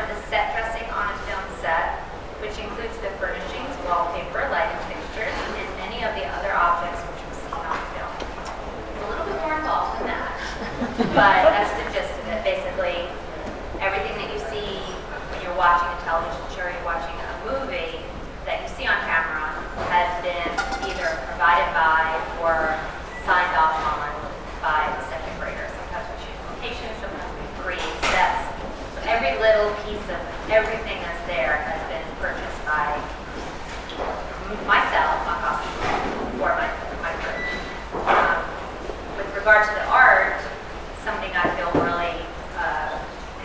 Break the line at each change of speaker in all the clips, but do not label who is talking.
of the set dressing on a film set, which includes the furnishings, wallpaper, lighting fixtures, and many of the other objects which we see on film. It's a little bit more involved than that, but that's the gist of it. Basically, everything that you see when you're watching a television show or you're watching a movie that you see on camera has been either provided by or signed off on by the second grader. Sometimes we shoot locations, sometimes we create sets. So every little piece of everything that's there has been purchased by myself on costume or my group. With regard to the art, something I feel really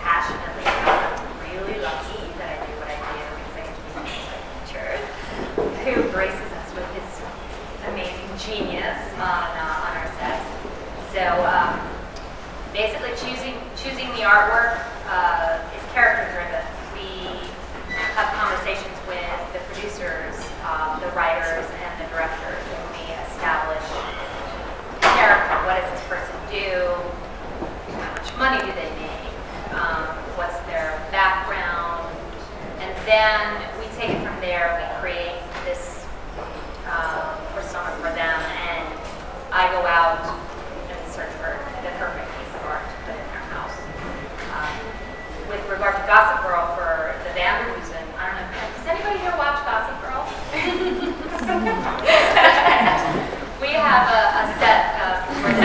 passionately about. I'm really lucky that I do what I do because I get to be a teacher who graces us with his amazing genius on our sets. So basically choosing the artwork is character driven. We have conversations with the producers, the writers, and the directors, and we establish character. What does this person do? How much money do they make? What's their background? And then we take it from there. We create this persona for them, and I go out and search for the perfect piece of art to put in their house. With regard to Gossip Girl for the Vanderhoosen, I don't know, does anybody here watch Gossip Girl? We have a set for the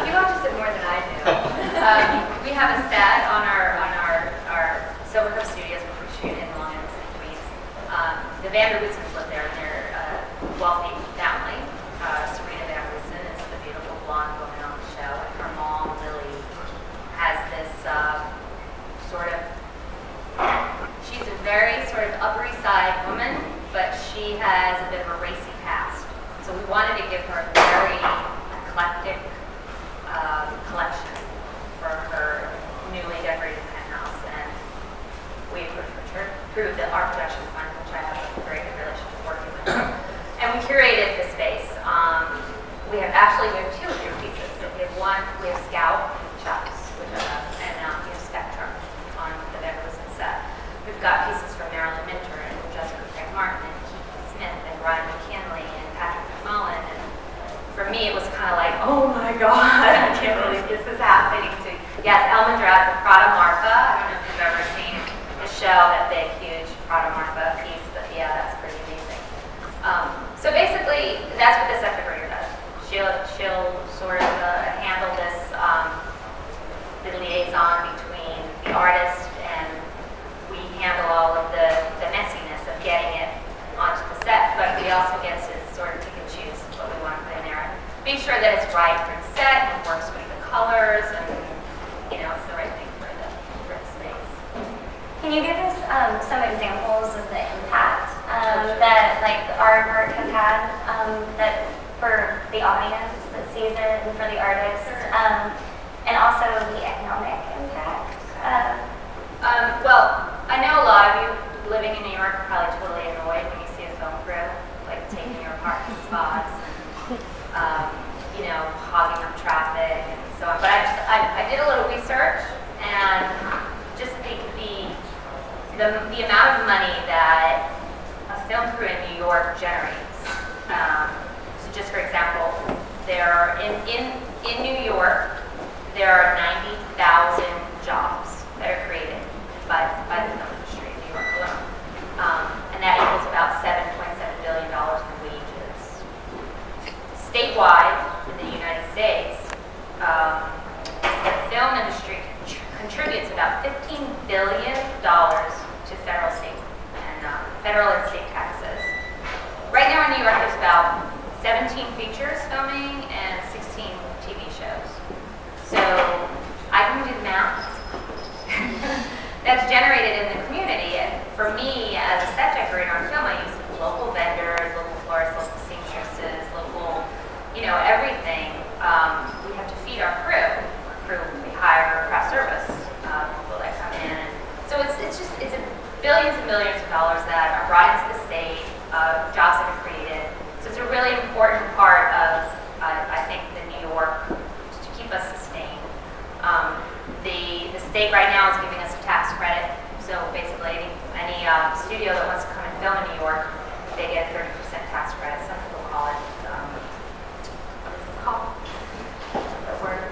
you watch it more than I do. We have a set on our Silver Coast Studios where we shoot in Long Island and Queens. The Vanderhoosens live there, and they're a wealthy family. Serena Vanderhoosen is the beautiful blonde woman on the show, and her mom, Lily, has this she's a very sort of Upper East Side woman, but she has a bit of a racy past. So we wanted to give her a very eclectic collection for her newly decorated penthouse, and we approved the art production fund, which I have a very good relationship working with her. And we curated the space. We have two of your pieces. So we have Scout and Chucks, which I love, and we have Spectrum on the Vanderhoosen set. We've got pieces from Marilyn Minter and Jessica Craig Martin and Keith Smith and Ryan McKinley and Patrick McMullen. And for me, it was kind of like, oh my God, I can't believe this is happening. Yes, Elman Drab, the Prada Martha. I don't know if you've ever seen the show, that big, huge Prada Martha piece, but yeah, that's pretty amazing. So basically, that's what the second grader does. She'll sort of handle this, the liaison between the artist, and we handle all of the messiness of getting it onto the set, but we also get to sort of pick and choose what we want to put in there. Make sure that it's right for the set, and works with the colors, and it's the right thing for the space.
Can you give us some examples of the impact that the artwork has had that for the audience that sees it and for the artist, and also the economic impact?
Well, I know a lot of you living in New York are probably totally annoyed when you see a film crew taking your parking spots and hogging up traffic and so on. But I did a little research, and just the amount of money that a film crew in New York generates. So just for example, in New York, there are 90,000 jobs that are created by the film industry in New York alone. And that equals about $7.7 billion in wages. Statewide, in the United States, the film industry contributes about $15 billion to federal and state taxes. Right now in New York, there's about 17 features filming and 16 TV shows. So I can do the math. That's generated in the community, and for me, as a set decorator on film, I use local vendors, local florists, local seamstresses, local, everything. We have to feed our crew. We hire craft service people that come in and state right now is giving us a tax credit. So basically, any studio that wants to come and film in New York, they get a 30% tax credit. Some people call it, what is it called? The word,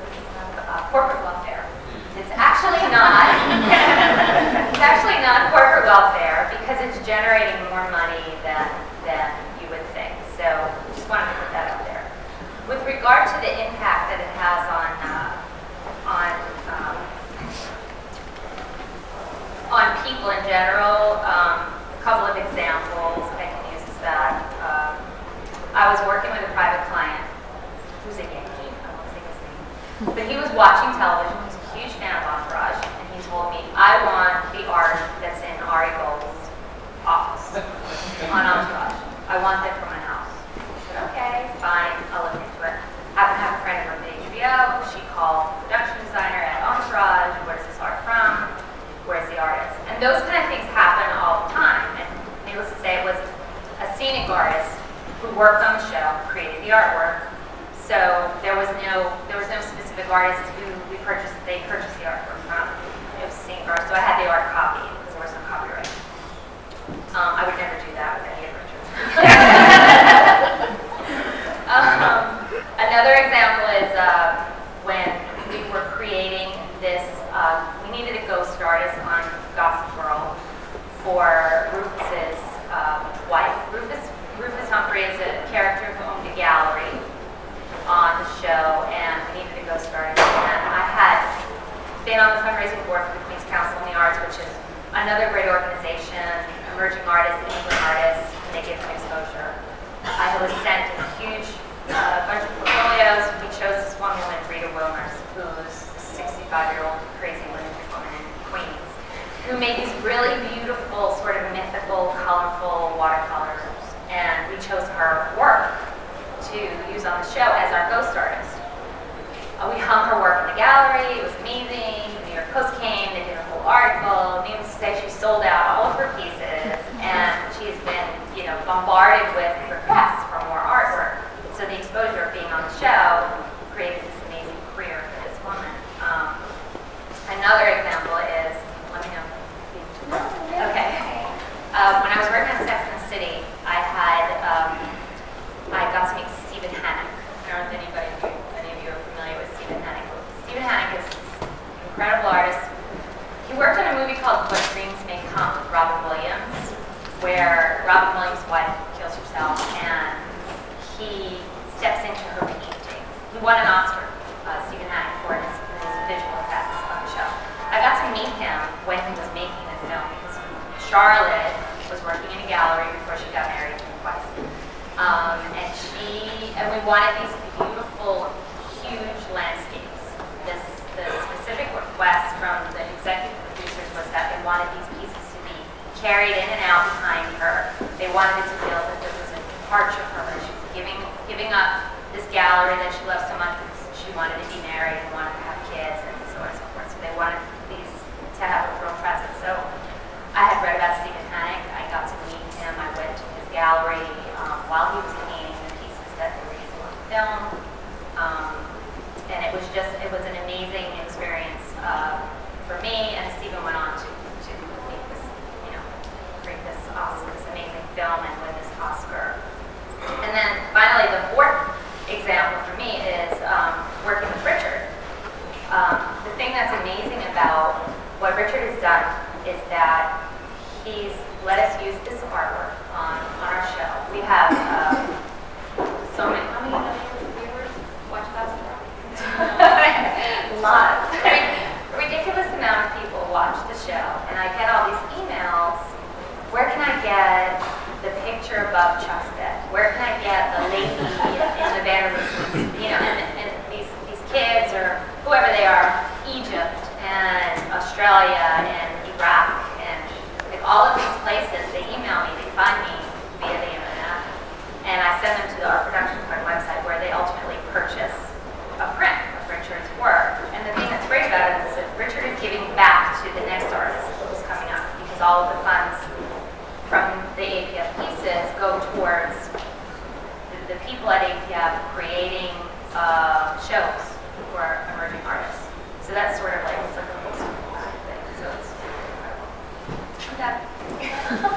corporate welfare. It's actually not. It's actually not corporate welfare because it's generating more money than you would think. So just wanted to put that out there. With regard to the impact that it has on people in general, a couple of examples I can use is that I was working with a private client who's a Yankee, I won't say his name, but he was watching television. He's a huge fan of Entourage, and he told me, I want the art that's in Ari Gold's office on Entourage. I want that for my house. I said, okay, fine, I'll look into it. I happen to have a friend who worked at HBO. She called the production designer at Entourage. Where's this art from? Where's the artist? And those kind of things happen all the time. And needless to say, it was a scenic artist who worked on the show, created the artwork. So there was no specific artist who they purchased the artwork from. It was a scenic artist. So I had the art copied because there was no copyright. I would never do that with any of Richard's. Another example is when we were creating this, we needed a ghost artist on Gossip Girl for Rufus's wife. Rufus Humphrey is a character who owned a gallery on the show, and we needed a ghost artist. And I had been on the fundraising board for the Queen's Council on the Arts, which is another great organization, emerging artists, immigrant artists, and they give them exposure. I was sent a huge bunch of portfolios. We chose this one woman, Rita Wilmers, who's a 65-year-old crazy lunatic woman in Queens, who made these really beautiful, sort of mythical, colorful watercolors. And we chose her work to use on the show as our ghost artist. We hung her work in the gallery. It was amazing. The New York Post came. They did a whole article. Needless to say, she sold out all of her pieces, and she's been, bombarded with requests for more artwork. So the exposure of being on the show created this amazing career for this woman. Another example is, let me know. Okay. When I was working on Sex and the City, I got to meet Stephen Hannock. I don't know if any of you are familiar with Stephen Hannock. Stephen Hannock is an incredible artist. He worked on a movie called What Dreams May Come with Robin Williams, where Robin Williams' wife kills herself, and he steps into her painting. He won an Oscar, Stephen Hannock, for his visual effects on the show. I got to meet him when he was making the film because Charlotte was working in a gallery before she got married twice. And we wanted these beautiful, huge landscapes. The specific request from the executive producers was that they wanted these pieces to be carried in and out behind her. They wanted it to feel as if this was a departure from her. She was giving up this gallery that she loved so much because she wanted to be married and wanted to have kids and so on and so forth. So they wanted these to have a real presence. So I had read about Stephen Hannock. I got to meet him. I went to his gallery while he was painting the pieces that they were using on the film. And it was an amazing experience for me. And Stephen went on to make this, create this amazing film and win this Oscar. And then finally, the fourth example for me is working with Richard. The thing that's amazing about what Richard has done is that he's let us use this artwork on our show. We have so many, how many viewers watch Gossip Girl? Lots. A ridiculous amount of people watch the show, and I get all these emails. Where can I get the picture above Chuck's bed? Where can I get the lady in the bedroom? And these kids or whoever they are, Egypt and Australia and Iraq and all of these places, they email me, they find me via the internet, and I send them to the Art Production Fund website where they ultimately purchase a print of Richard's work. And the thing that's great about it is that Richard is giving back to the next artist who's coming up because all of the funds from the APF pieces go towards the people at APF creating shows for emerging artists. So that's sort of like, it's like a full circle.
have